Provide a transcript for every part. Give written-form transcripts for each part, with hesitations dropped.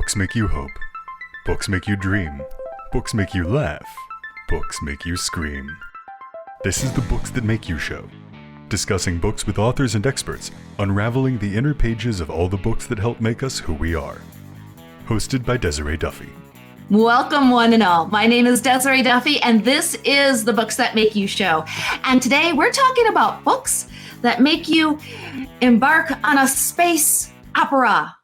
Books make you hope. Books make you dream. Books make you laugh. Books make you scream. This is the Books That Make You show, discussing books with authors and experts, unraveling the inner pages of all the books that help make us who we are. Hosted by Desiree Duffy. Welcome, one and all. My name is Desiree Duffy, and this is the Books That Make You show. And today we're talking about books that make you embark on a space opera.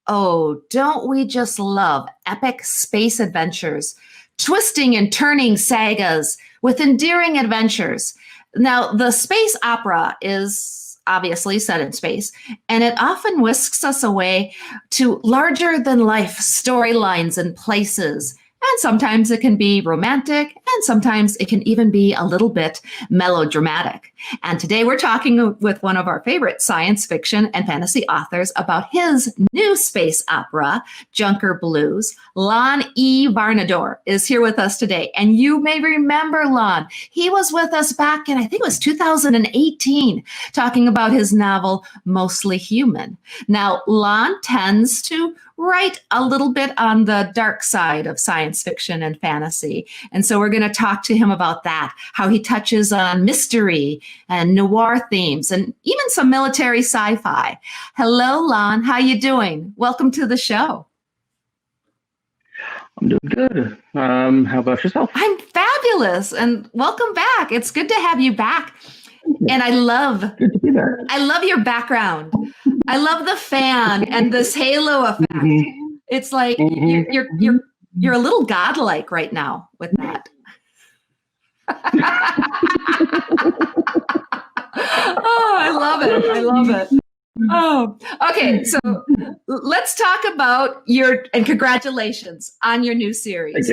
Oh, don't we just love epic space adventures, twisting and turning sagas with endearing adventures? Now, the space opera is obviously set in space, and it often whisks us away to larger than life storylines and places. And sometimes it can be romantic, and sometimes it can even be a little bit melodramatic. And today we're talking with one of our favorite science fiction and fantasy authors about his new space opera, Junker Blues. Lon Varnadore is here with us today. And you may remember Lon. He was with us back in, I think it was 2018, talking about his novel, Mostly Human. Now, Lon tends to write a little bit on the dark side of science fiction and fantasy. And so we're going to talk to him about that, how he touches on mystery and noir themes and even some military sci-fi. Hello, Lon. How you doing? Welcome to the show. I'm doing good. How about yourself? I'm fabulous. And welcome back. It's good to have you back. And I love your background. I love the fan and this halo effect. Mm-hmm. It's like you're a little godlike right now with that. Oh, I love it. I love it. Oh, okay. So let's talk about and congratulations on your new series,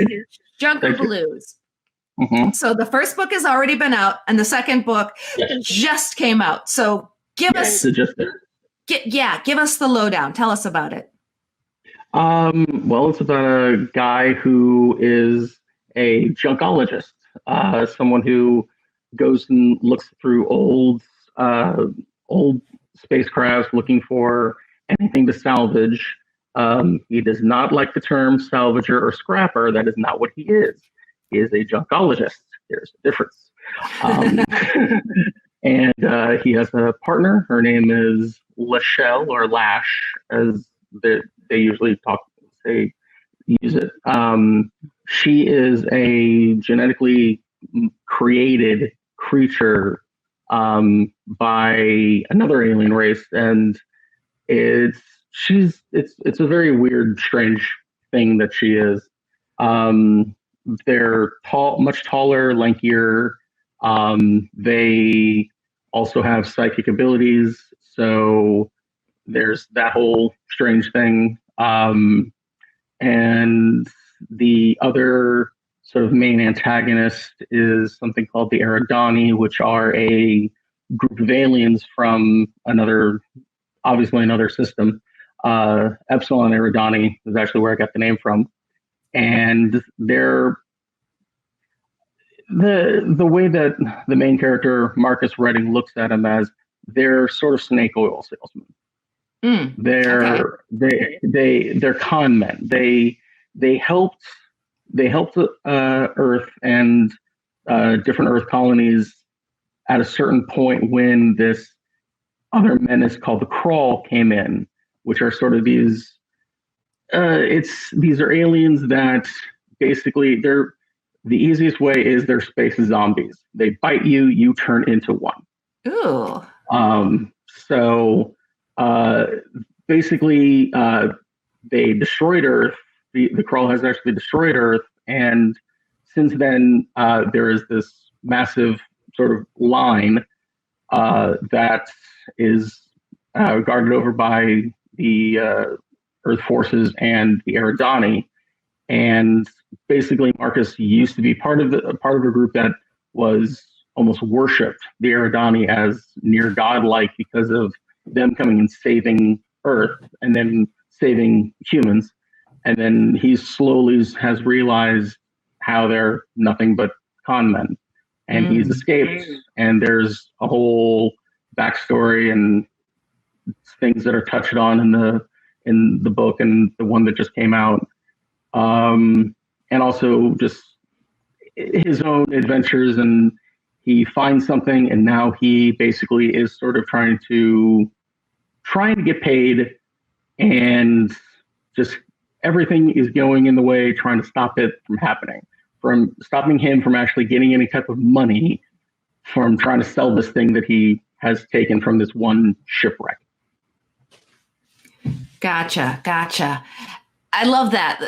Junker Blues. Mm-hmm. So the first book has already been out and the second book just came out. So give us the lowdown. Tell us about it. Well, it's about a guy who is a junkologist, someone who goes and looks through old spacecraft looking for anything to salvage. He does not like the term salvager or scrapper. That is not what he is. He is a junkologist. There's a difference. And he has a partner. Her name is Lachelle or Lash, as they usually use it. She is a genetically created creature by another alien race, and it's a very weird, strange thing that she is. They're tall, much taller, lankier. They also have psychic abilities, so there's that whole strange thing. And the other sort of main antagonist is something called the Eridani, which are a group of aliens from another system. Epsilon Eridani is actually where I got the name from. And they're the way that the main character, Marcus Redding, looks at them as they're sort of snake oil salesmen. They're con men. They helped Earth and different Earth colonies at a certain point when this other menace called the Crawl came in, which are sort of these are aliens that basically the easiest way is they're space zombies. They bite you, you turn into one. Ooh. So basically they destroyed Earth. The Crawl has actually destroyed Earth, and since then there is this massive sort of line that is guarded over by the Earth forces and the Eridani. And basically Marcus used to be part of a group that was almost worshipped the Eridani as near godlike because of them coming and saving Earth and then saving humans. And then he slowly has realized how they're nothing but con men. And he's escaped. And there's a whole backstory and things that are touched on in in the book and the one that just came out, and also just his own adventures. And he finds something, and now he basically is sort of trying to get paid, and just everything is going in the way, trying to stop it from happening, from stopping him from actually getting any type of money from trying to sell this thing that he has taken from this one shipwreck. Gotcha. I love that.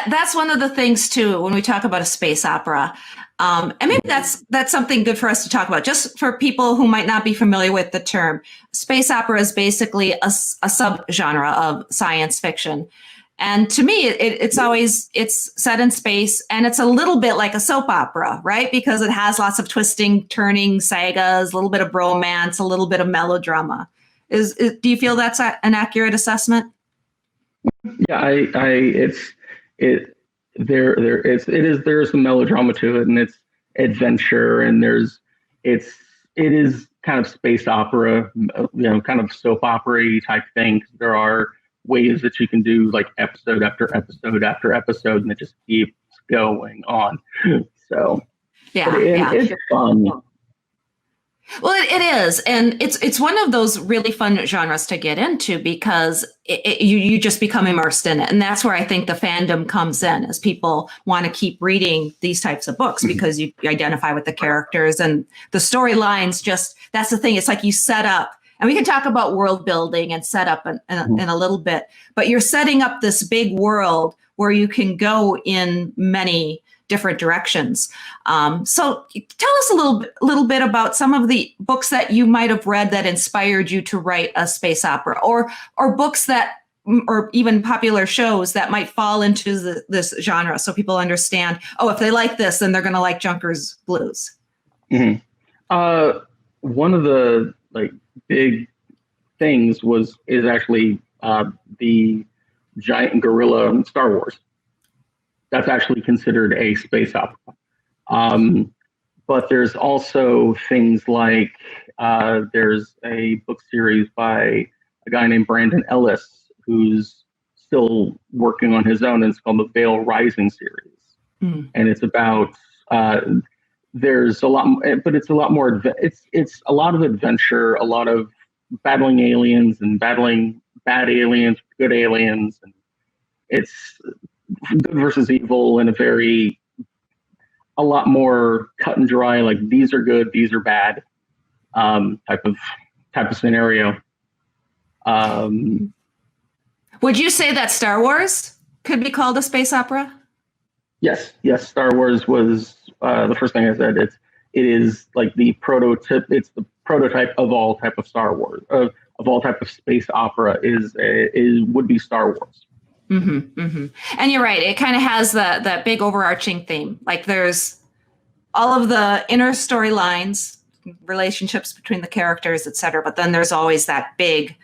That's one of the things too when we talk about a space opera. And maybe that's something good for us to talk about, just for people who might not be familiar with the term. Space opera is basically a subgenre of science fiction. And to me, it's set in space, and it's a little bit like a soap opera, right? Because it has lots of twisting, turning, sagas, a little bit of romance, a little bit of melodrama. Do you feel that's an accurate assessment? Yeah, there's some melodrama to it, and it's adventure, and it is kind of space opera, kind of soap opera type thing. There are ways that you can do like episode after episode after episode, and it just keeps going on. So it's fun. Well, it is, and it's one of those really fun genres to get into because you just become immersed in it, and that's where I think the fandom comes in, as people want to keep reading these types of books because you identify with the characters and the storylines. That's the thing. It's like you set up, and we can talk about world building and set up in a little bit, but you're setting up this big world where you can go in many different directions. So tell us a little bit about some of the books that you might have read that inspired you to write a space opera, or books that, or even popular shows that might fall into this genre, so people understand, if they like this, then they're going to like Junkers Blues. Mm-hmm. One of the big things is actually the giant gorilla in Star Wars. That's actually considered a space opera. But there's also things like there's a book series by a guy named Brandon Ellis, who's still working on his own, and it's called the Veil Rising series. And it's about there's a lot, but it's a lot more. It's a lot of adventure, a lot of battling aliens and battling bad aliens, good aliens, and it's good versus evil in a lot more cut and dry, like these are good, these are bad, type of scenario. Would you say that Star Wars could be called a space opera? Yes. Star Wars was the first thing I said. It is like the prototype. It's the prototype of all type of Star Wars, of all type of space opera would be Star Wars. Mm-hmm, mm-hmm. And you're right. It kind of has that big overarching theme. Like there's all of the inner storylines, relationships between the characters, etc. But then there's always that big,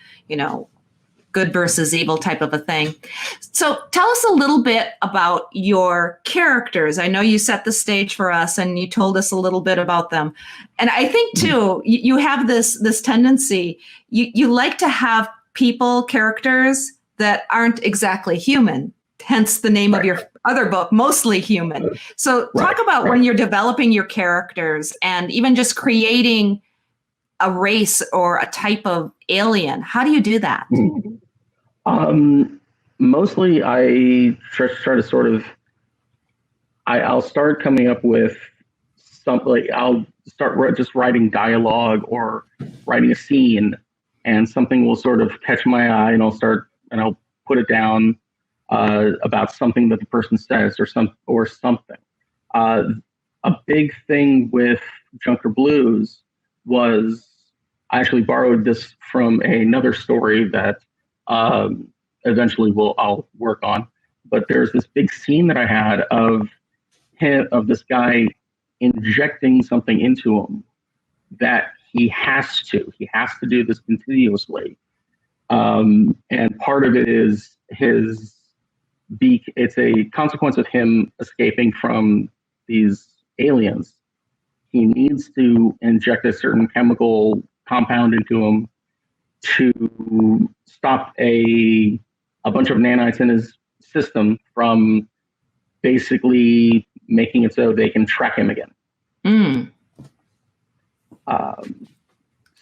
good versus evil type of a thing. So tell us a little bit about your characters. I know you set the stage for us and you told us a little bit about them. And I think too, you have this tendency, you like to have characters that aren't exactly human, hence the name of your other book, Mostly Human. So talk about when you're developing your characters and even just creating a race or a type of alien. How do you do that? Mostly I try to sort of, I'll start coming up with something, I'll start just writing dialogue or writing a scene, and something will sort of catch my eye, and I'll put it down about something that the person says or something. A big thing with Junker Blues was I actually borrowed this from another story that eventually I'll work on. But there's this big scene that I had of this guy injecting something into him that he has to do this continuously. And part of it is his beak. It's a consequence of him escaping from these aliens. He needs to inject a certain chemical compound into him to stop a a bunch of nanites in his system from basically making it so they can track him again. Mm.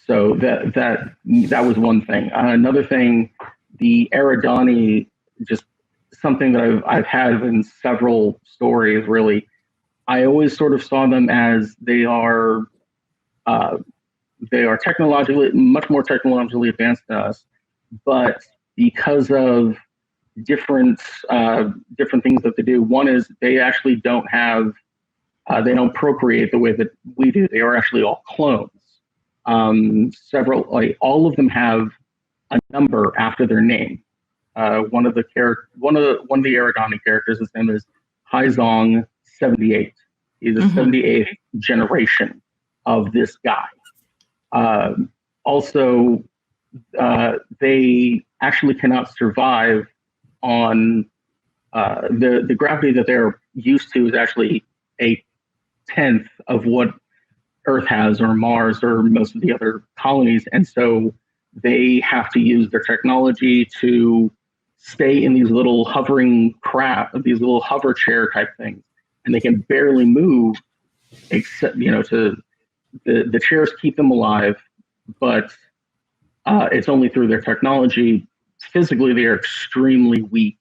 So that was one thing. Another thing, the Eridani, just something that I've had in several stories. Really, I always sort of saw them as they are technologically much more technologically advanced than us, but because of different things that they do. One is they actually don't have they don't procreate the way that we do. They are actually all clones. All of them have a number after their name. One of the Eridani characters, his name is Haizong 78. He's a 78th generation of this guy. Also, they actually cannot survive on the gravity that they're used to is actually a tenth of what Earth has, or Mars, or most of the other colonies, and so they have to use their technology to stay in these little hovering these little hover chair type things, and they can barely move, except to the chairs keep them alive, but it's only through their technology. Physically, they are extremely weak,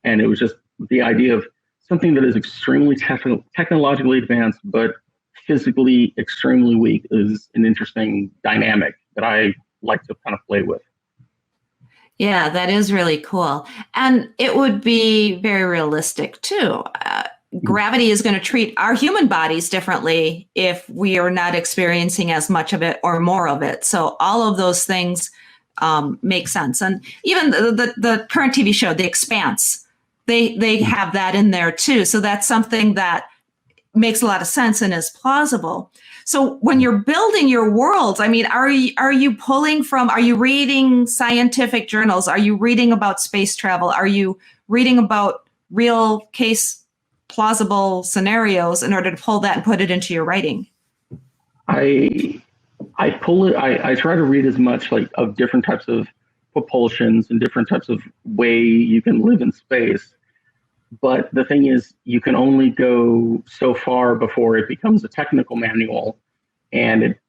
and it was just the idea of something that is extremely technologically advanced, but physically extremely weak is an interesting dynamic that I like to kind of play with. Yeah, that is really cool. And it would be very realistic too. Gravity is going to treat our human bodies differently if we are not experiencing as much of it or more of it. So all of those things make sense. And even the current TV show, The Expanse, they have that in there too. So that's something that makes a lot of sense and is plausible. So when you're building your worlds, I mean, are you reading scientific journals? Are you reading about space travel? Are you reading about real case plausible scenarios in order to pull that and put it into your writing? I try to read as much of different types of propulsions and different types of way you can live in space. But the thing is, you can only go so far before it becomes a technical manual, and it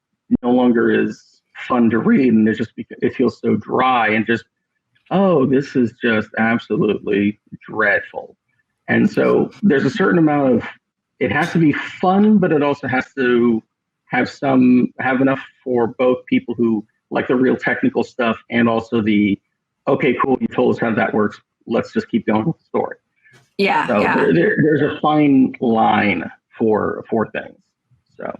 no longer is fun to read, and it feels so dry and just, oh, this is just absolutely dreadful. And so there's a certain amount of, it has to be fun, but it also has to have enough for both people who like the real technical stuff and also the, okay, cool, you told us how that works, let's just keep going with the story. Yeah. So there's a fine line for things. So.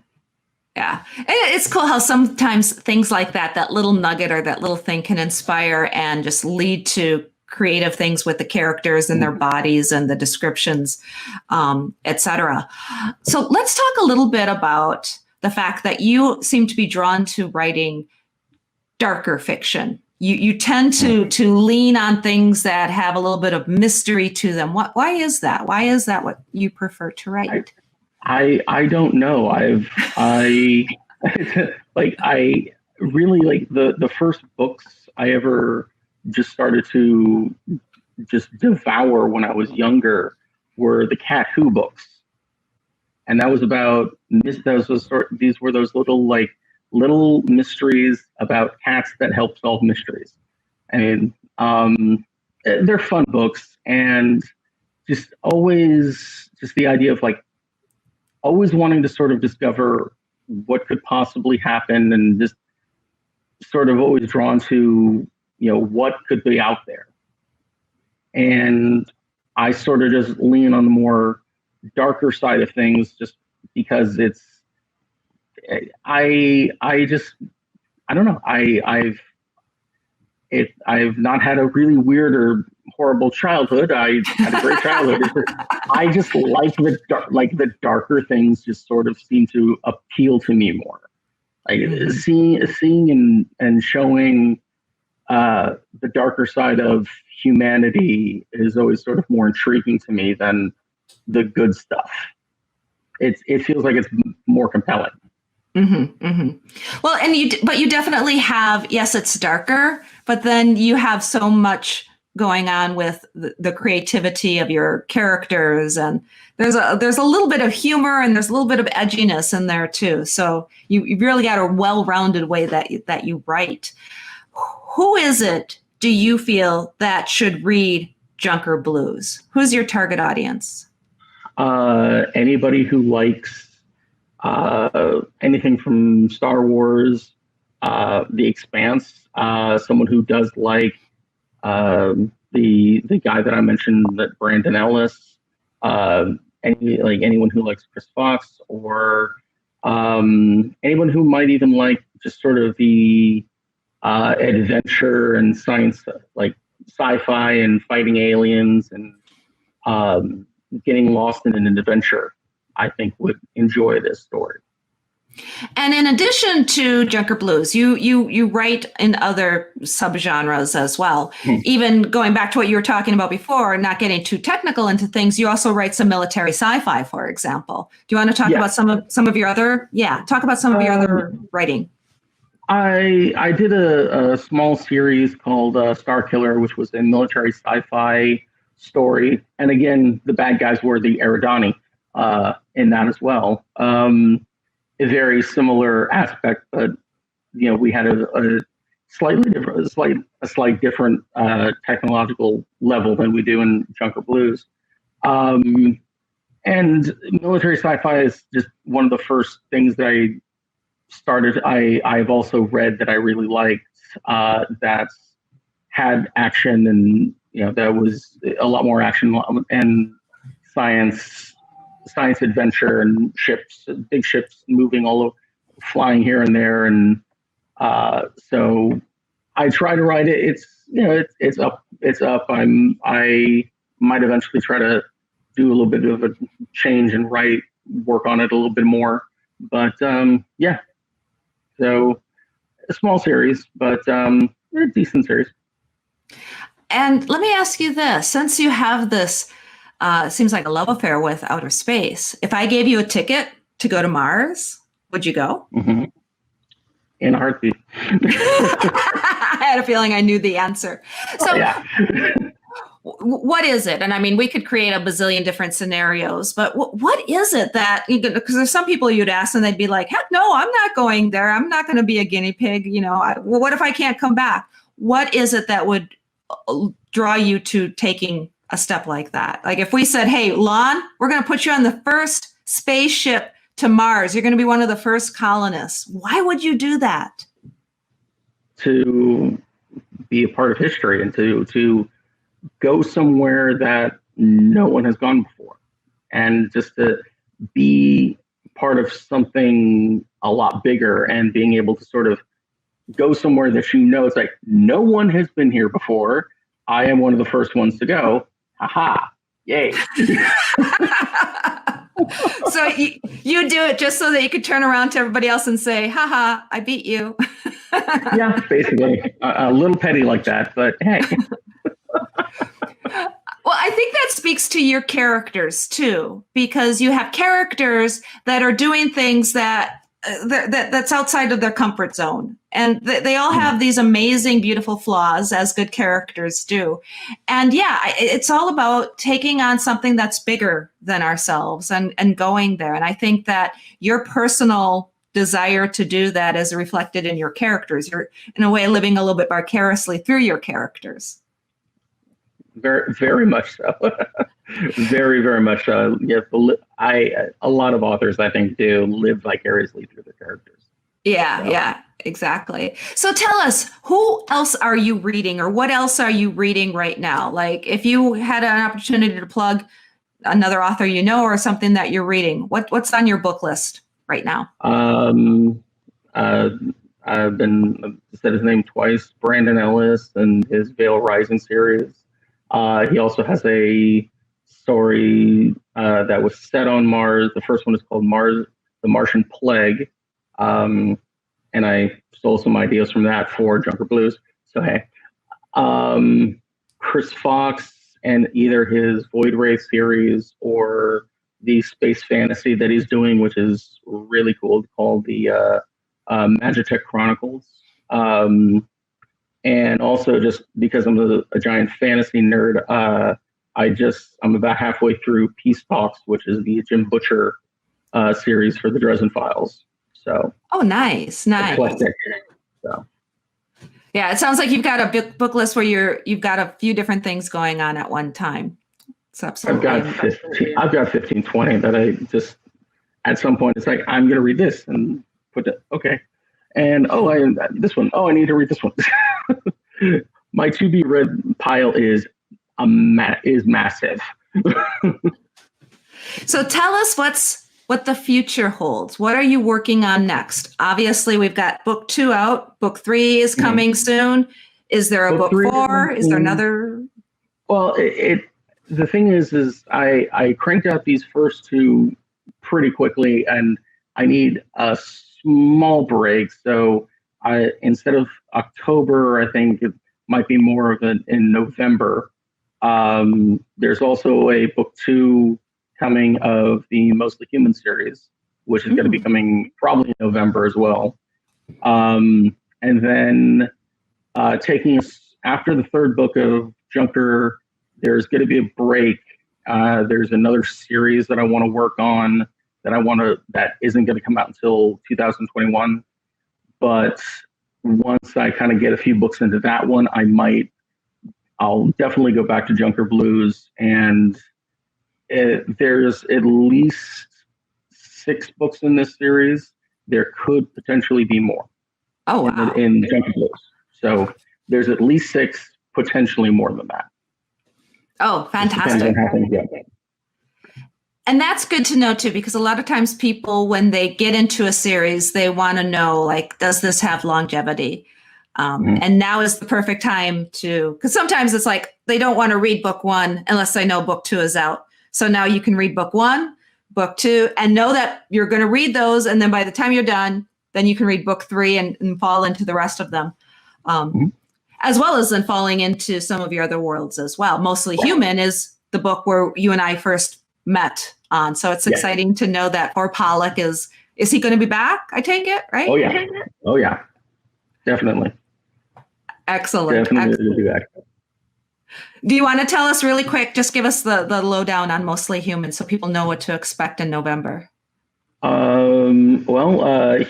Yeah. And it's cool how sometimes things like that little nugget or that little thing can inspire and just lead to creative things with the characters and their bodies and the descriptions, etc. So let's talk a little bit about the fact that you seem to be drawn to writing darker fiction. You tend to lean on things that have a little bit of mystery to them. Why is that? Why is that what you prefer to write? I don't know. I really like the first books I ever just started to just devour when I was younger were the Cat Who books, and that was about these were those little mysteries about cats that help solve mysteries. And they're fun books, and just the idea of always wanting to sort of discover what could possibly happen, and just sort of always drawn to, what could be out there. And I sort of just lean on the more darker side of things just because it's, I don't know. I've not had a really weird or horrible childhood. I had a great childhood. I just like the darker things just sort of seem to appeal to me more. Seeing and showing the darker side of humanity is always sort of more intriguing to me than the good stuff. It feels like it's more compelling. Mm-hmm, mm-hmm. Well, but you definitely have, yes, it's darker, but then you have so much going on with the creativity of your characters, and there's a little bit of humor and there's a little bit of edginess in there too. So you really got a well-rounded way that you write. Who is it, do you feel, that should read Junker Blues? Who's your target audience? Anybody who likes anything from Star Wars, The Expanse, someone who does like the guy that I mentioned, that Brandon Ellis, anyone who likes Chris Fox, or anyone who might even like just sort of the adventure and science, like sci-fi and fighting aliens and getting lost in an adventure, I think would enjoy this story. And in addition to Junker Blues, you write in other subgenres as well. Even going back to what you were talking about before, not getting too technical into things, you also write some military sci-fi, for example. Do you want to talk about some of your other? Yeah, talk about some of your other writing. I did a small series called Star Killer, which was a military sci-fi story, and again, the bad guys were the Eridani in that as well. A very similar aspect, but we had a slightly different, a slight different technological level than we do in Junker Blues. And military sci-fi is just one of the first things that I started. I've also read that I really liked, that had action, and that was a lot more action and science adventure and ships, big ships moving all over, flying here and there, and so I try to write it. It's up. I might eventually try to do a little bit of a change and work on it a little bit more, but yeah. So a small series, but a decent series. And let me ask you this: since you have this, seems like a love affair with outer space, if I gave you a ticket to go to Mars, would you go? Mm-hmm. In a heartbeat. I had a feeling I knew the answer. So yeah. What is it? And I mean, we could create a bazillion different scenarios, but what is it that, because there's some people you'd ask and they'd be like, heck no, I'm not going there. I'm not going to be a guinea pig. Well, what if I can't come back? What is it that would draw you to taking a step like that? Like if we said, hey, Lon, we're going to put you on the first spaceship to Mars. You're going to be one of the first colonists. Why would you do that? To be a part of history and to go somewhere that no one has gone before, and just to be part of something a lot bigger, and being able to sort of go somewhere that it's like no one has been here before. I am one of the first ones to go. Haha! Yay! So you do it just so that you could turn around to everybody else and say, haha, I beat you. Yeah, basically a little petty like that, but hey. Well, I think that speaks to your characters too, because you have characters that are doing things that's outside of their comfort zone. And they all have these amazing, beautiful flaws, as good characters do. And yeah, it's all about taking on something that's bigger than ourselves and going there. And I think that your personal desire to do that is reflected in your characters. You're, in a way, living a little bit vicariously through your characters. Very, very much so. Very, very much so. Yes, a lot of authors, I think, do live vicariously through their characters. Yeah, yeah, exactly. So tell us, who else are you reading, or what else are you reading right now? Like, if you had an opportunity to plug another author or something that you're reading, what's on your book list right now? I've been said his name twice, Brandon Ellis and his Veil Rising series. He also has a story that was set on Mars. The first one is called Mars, the Martian Plague. And I stole some ideas from that for Junker Blues. So, hey, Chris Fox and either his Void Ray series or the space fantasy that he's doing, which is really cool, called the Magitech Chronicles. And also just because I'm a giant fantasy nerd, I'm about halfway through Peace Talks, which is the Jim Butcher series for the Dresden Files. So nice. eclectic. So Yeah, it sounds like you've got a book list where you've got a few different things going on at one time. It's absolutely. I've got 15, 20 that I just at some point it's like I'm going to read this and put it okay, and this one. Oh, I need to read this one. My to be read pile is massive. So tell us what the future holds. What are you working on next? Obviously, we've got book 2 out. Book 3 is coming soon. Is there a book 4? Is there another? Well, the thing is I cranked out these first 2 pretty quickly, and I need a small break. So instead of October, I think it might be more of it in November. There's also a book 2 coming of the Mostly Human series, which is going to be coming probably in November as well. And then taking us after the 3rd book of Junker, there's going to be a break. There's another series that I want to work on that isn't going to come out until 2021. But once I kind of get a few books into that one, I'll definitely go back to Junker Blues, and there's at least 6 books in this series. There could potentially be more. Oh, wow. In Junker Blues. So there's at least 6, potentially more than that. Oh, fantastic. And that's good to know too, because a lot of times people, when they get into a series, they want to know, like, does this have longevity? And now is the perfect time because sometimes it's like they don't want to read book 1 unless they know book 2 is out. So now you can read book 1, book 2, and know that you're going to read those. And then by the time you're done, then you can read book 3 and fall into the rest of them. As well as then falling into some of your other worlds as well. Mostly Human is the book where you and I first met on. So it's exciting to know that for Pollock is he going to be back? I take it, right? Oh yeah. Definitely. Excellent. Definitely be back. Do you want to tell us really quick, just give us the lowdown on Mostly Human so people know what to expect in November?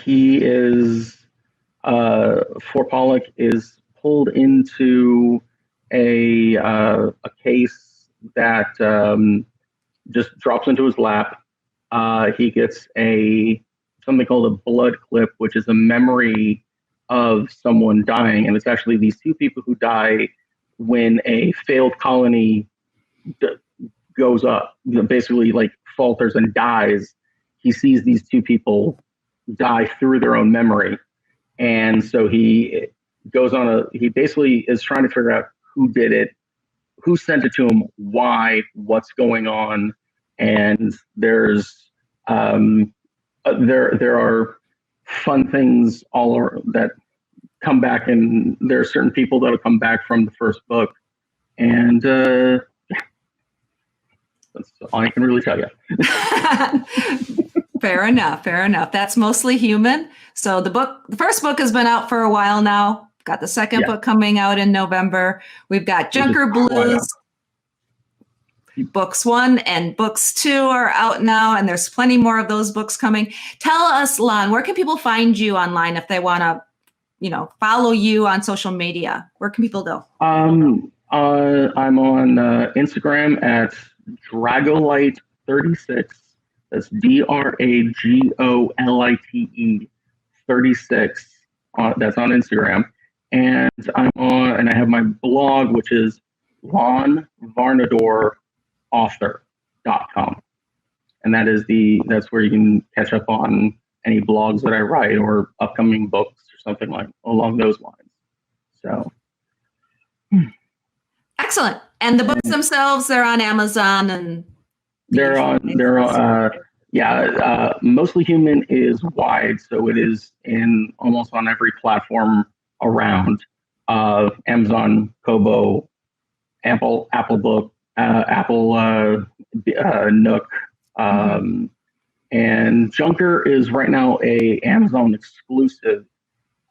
He is, for Pollock, is pulled into a case that just drops into his lap. He gets something called a blood clip, which is a memory of someone dying, and it's actually these 2 people who die when a failed colony goes up, basically like falters and dies. He sees these 2 people die through their own memory, and so he basically is trying to figure out who did it, who sent it to him, why, what's going on, and there's there are fun things all around that come back, and there are certain people that'll come back from the first book, and that's all I can really tell you. Fair enough. That's Mostly Human. So the first book has been out for a while now. Got the second book coming out in November. We've got Junker Blues. Books 1 and books 2 are out now, and there's plenty more of those books coming. Tell us, Lon, where can people find you online if they want to, follow you on social media? Where can people go? I'm on Instagram at Dragolite36. That's DRAGOLITE 36. That's on Instagram. And I have my blog, which is Lon Varnadore author.com, and that's where you can catch up on any blogs that I write or upcoming books or something along those lines. So excellent. And the books themselves, they're on Amazon, and Mostly Human is wide, so it is in almost on every platform around, Amazon, Kobo, Apple Book, Apple Nook, and Junker is right now a Amazon exclusive,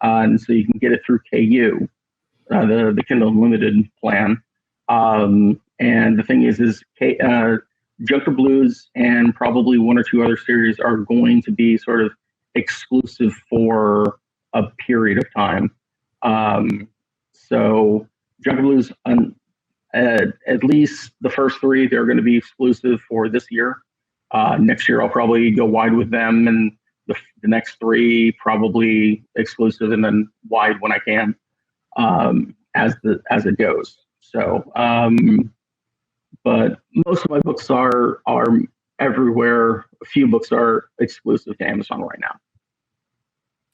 and so you can get it through KU. the Kindle Unlimited plan. And the thing is Junker Blues and probably one or two other series are going to be sort of exclusive for a period of time. So Junker Blues, at least the first three, they're going to be exclusive for this year. Next year, I'll probably go wide with them, and the next three probably exclusive, and then wide when I can, as it goes. So, but most of my books are everywhere. A few books are exclusive to Amazon right now.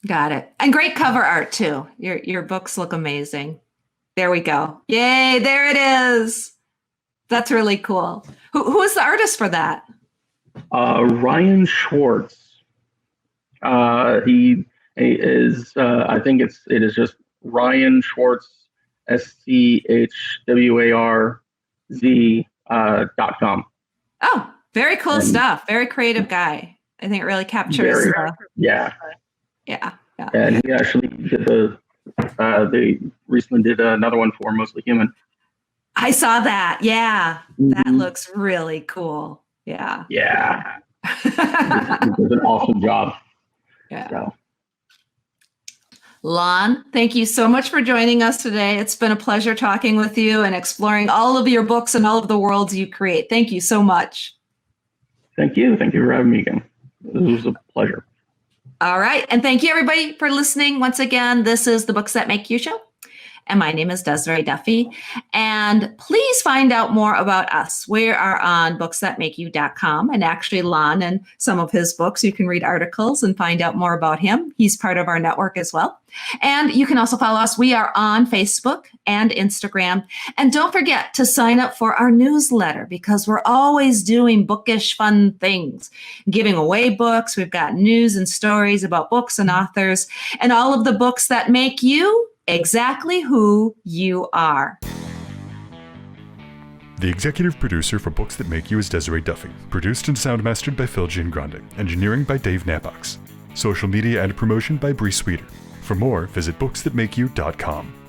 Got it. And great cover art too. Your books look amazing. There we go. Yay, there it is. That's really cool. Who is the artist for that? Ryan Schwartz. He is. I think it is just Ryan Schwartz, SCHWARZ.com. Oh, very cool stuff. Very creative guy. I think it really captures. Yeah. Yeah. And he actually did they recently did another one for Mostly Human. I saw that. Yeah. That looks really cool. Yeah. Yeah. It was an awesome job. Yeah. So. Lon, thank you so much for joining us today. It's been a pleasure talking with you and exploring all of your books and all of the worlds you create. Thank you so much. Thank you. Thank you for having me again. It was a pleasure. All right. And thank you, everybody, for listening. Once again, this is the Books That Make You show. And my name is Desiree Duffy. And please find out more about us. We are on booksthatmakeyou.com. And actually, Lon and some of his books, you can read articles and find out more about him. He's part of our network as well. And you can also follow us. We are on Facebook and Instagram. And don't forget to sign up for our newsletter, because we're always doing bookish, fun things, giving away books. We've got news and stories about books and authors and all of the books that make you exactly who you are. The executive producer for Books That Make You is Desiree Duffy. Produced and sound mastered by Phil Giangrande. Engineering by Dave Nabox. Social media and promotion by Bree Sweeter. For more, visit booksthatmakeyou.com.